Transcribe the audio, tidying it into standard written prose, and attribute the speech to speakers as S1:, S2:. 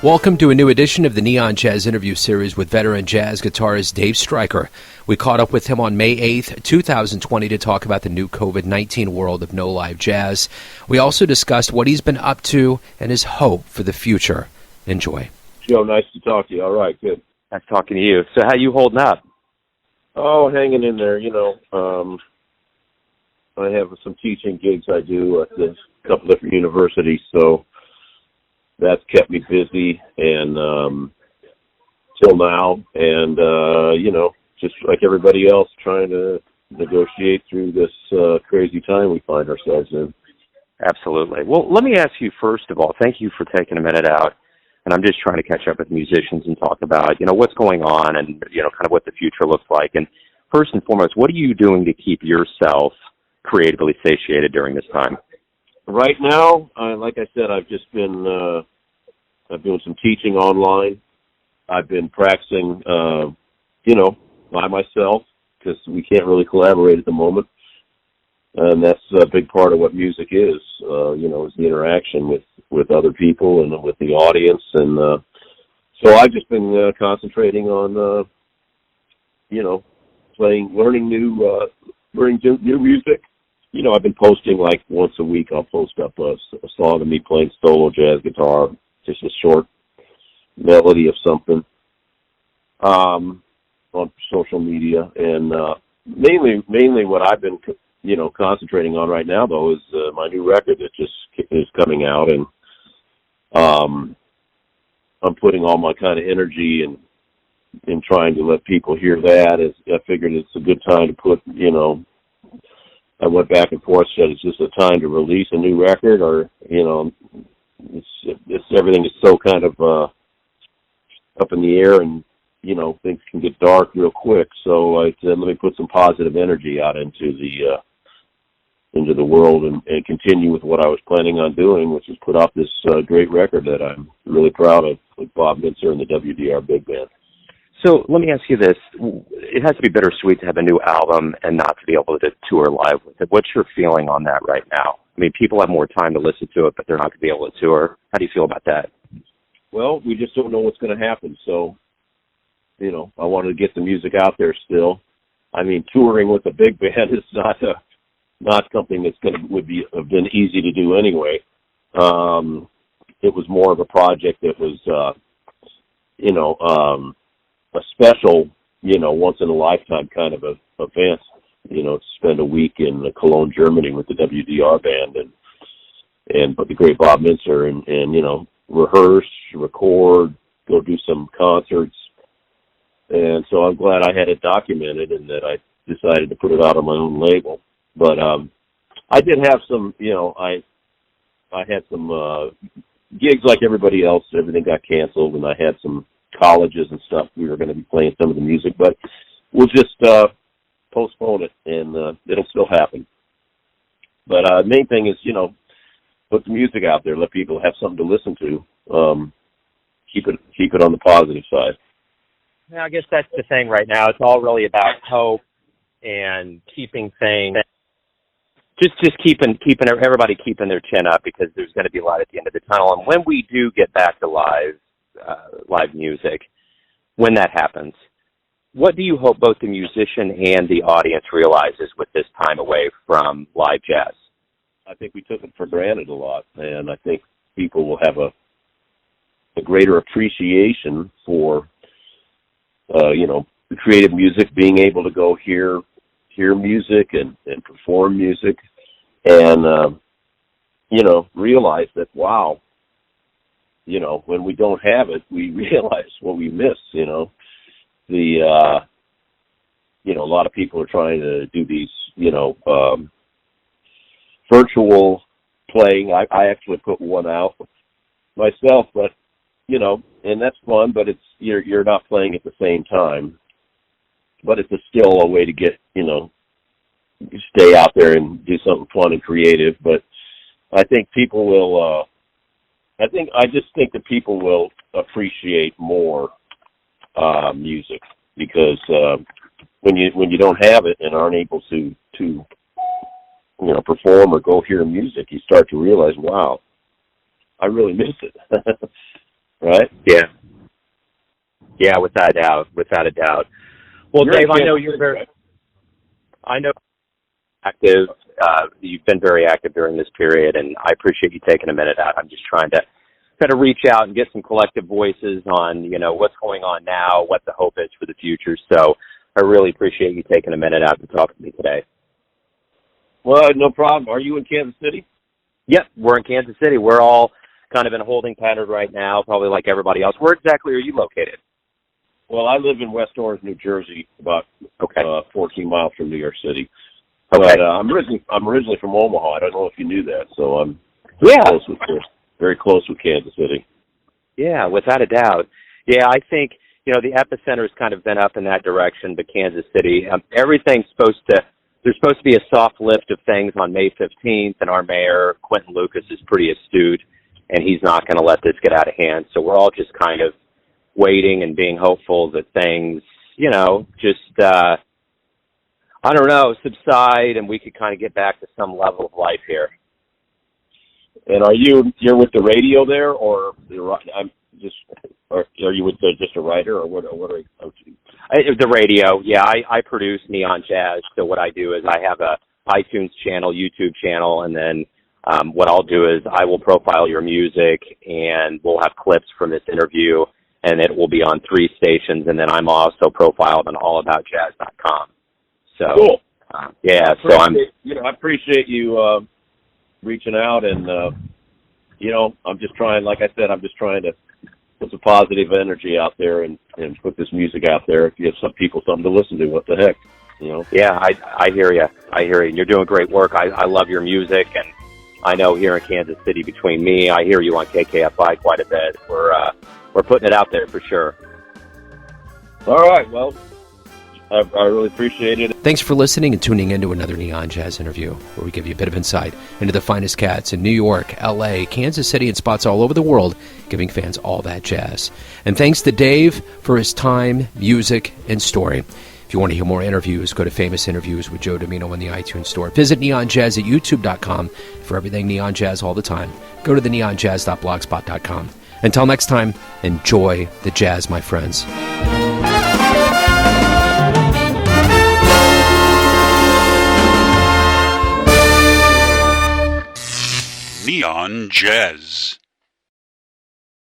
S1: Welcome to a new edition of the Neon Jazz interview series with veteran jazz guitarist Dave Stryker. We caught up with him on May 8th, 2020 to talk about the new COVID-19 world of no live jazz. We also discussed what he's been up to and his hope for the future. Enjoy.
S2: Joe, nice to talk to you. All right, good.
S3: Nice talking to you. So how you holding up?
S2: Oh, hanging in there, I have some teaching gigs I do at a couple different universities, so that's kept me busy and till now, and just like everybody else, trying to negotiate through this crazy time we find ourselves in.
S3: Absolutely. Well, let me ask you first of all, thank you for taking a minute out, and I'm just trying to catch up with musicians and talk about, what's going on and, kind of what the future looks like. And first and foremost, what are you doing to keep yourself creatively satiated during this time?
S2: Right now, like I said, I've just been I'm doing some teaching online. I've been practicing, by myself because we can't really collaborate at the moment, and that's a big part of what music is. Is the interaction with other people and with the audience, and so I've just been concentrating on, learning new music. I've been posting like once a week. I'll post up a song of me playing solo jazz guitar, just a short melody of something, on social media. And mainly what I've been, concentrating on right now, though, is my new record that just is coming out. And I'm putting all my kind of energy in trying to let people hear that. I figured it's a good time to put, I went back and forth, said it's just a time to release a new record, or, it's everything is so kind of up in the air, and, things can get dark real quick. So I said, let me put some positive energy out into the world and continue with what I was planning on doing, which is put out this great record that I'm really proud of with Bob Mintzer and the WDR Big Band.
S3: So let me ask you this. It has to be bittersweet to have a new album and not to be able to tour live with it. What's your feeling on that right now? I mean, people have more time to listen to it, but they're not going to be able to tour. How do you feel about that?
S2: Well, we just don't know what's going to happen. So, I wanted to get the music out there still. I mean, touring with a big band is not something that's would have been easy to do anyway. It was more of a project that was, a special, once in a lifetime kind of a event, to spend a week in Cologne, Germany with the WDR band and the great Bob Mintzer and rehearse, record, go do some concerts. And so I'm glad I had it documented and that I decided to put it out on my own label. But I did have some, I had some gigs like everybody else. Everything got canceled, and I had some colleges and stuff. We were going to be playing some of the music, but we'll just postpone it, and it'll still happen. But main thing is, put the music out there, let people have something to listen to. Keep it on the positive side.
S3: Yeah, I guess that's the thing right now. It's all really about hope and keeping things, just keeping everybody keeping their chin up, because there's going to be a light at the end of the tunnel. And when we do get back to live music, when that happens, what do you hope both the musician and the audience realizes with this time away from live jazz?
S2: I think we took it for granted a lot, and I think people will have a greater appreciation for, the creative music, being able to go hear music and perform music, and, realize that, wow, when we don't have it, we realize what we miss, a lot of people are trying to do these, virtual playing. I actually put one out myself, but, and that's fun, but it's, you're not playing at the same time, but it's still a way to get, stay out there and do something fun and creative. But I think people will, I just think that people will appreciate more music, because when you don't have it and aren't able to perform or go hear music, you start to realize, wow, I really miss it. right?
S3: Yeah, without a doubt. Well,
S2: You're
S3: Dave, I know
S2: Kansas
S3: you're
S2: City,
S3: very,
S2: right?
S3: I know active. You've been very active during this period, and I appreciate you taking a minute out. I'm just trying to kind of reach out and get some collective voices on, what's going on now, what the hope is for the future. So I really appreciate you taking a minute out to talk to me today.
S2: Well, no problem. Are you in Kansas City?
S3: Yep, we're in Kansas City. We're all kind of in a holding pattern right now, probably like everybody else. Where exactly are you located?
S2: Well, I live in West Orange, New Jersey, about 14 miles from New York City.
S3: Okay.
S2: But I'm originally from Omaha. I don't know if you knew that, so I'm very close with Kansas City.
S3: Yeah, without a doubt. Yeah, I think the epicenter's kind of been up in that direction, but Kansas City, everything's there's supposed to be a soft lift of things on May 15th, and our mayor, Quentin Lucas, is pretty astute, and he's not going to let this get out of hand. So we're all just kind of waiting and being hopeful that things, subside, and we could kind of get back to some level of life here.
S2: And you're with the radio there, or are you with just a writer, or what are you?
S3: The radio, yeah. I produce Neon Jazz, so what I do is I have a iTunes channel, YouTube channel, and then what I'll do is I will profile your music, and we'll have clips from this interview, and it will be on 3 stations, and then I'm also profiled on allaboutjazz.com. So,
S2: cool.
S3: I appreciate
S2: you reaching out, and I'm just trying, like I said, to put some positive energy out there and put this music out there. If you have some people something to listen to, what the heck,
S3: Yeah, I hear you. You're doing great work. I love your music, and I know here in Kansas City, between me, I hear you on KKFI quite a bit. We're putting it out there for sure.
S2: All right, well, I really appreciate it.
S1: Thanks for listening and tuning in to another Neon Jazz interview, where we give you a bit of insight into the finest cats in New York, L.A., Kansas City, and spots all over the world, giving fans all that jazz. And thanks to Dave for his time, music, and story. If you want to hear more interviews, go to Famous Interviews with Joe Domino in the iTunes Store. Visit neonjazz at youtube.com for everything Neon Jazz all the time. Go to the neonjazz.blogspot.com. Until next time, enjoy the jazz, my friends.
S4: Neon Jazz.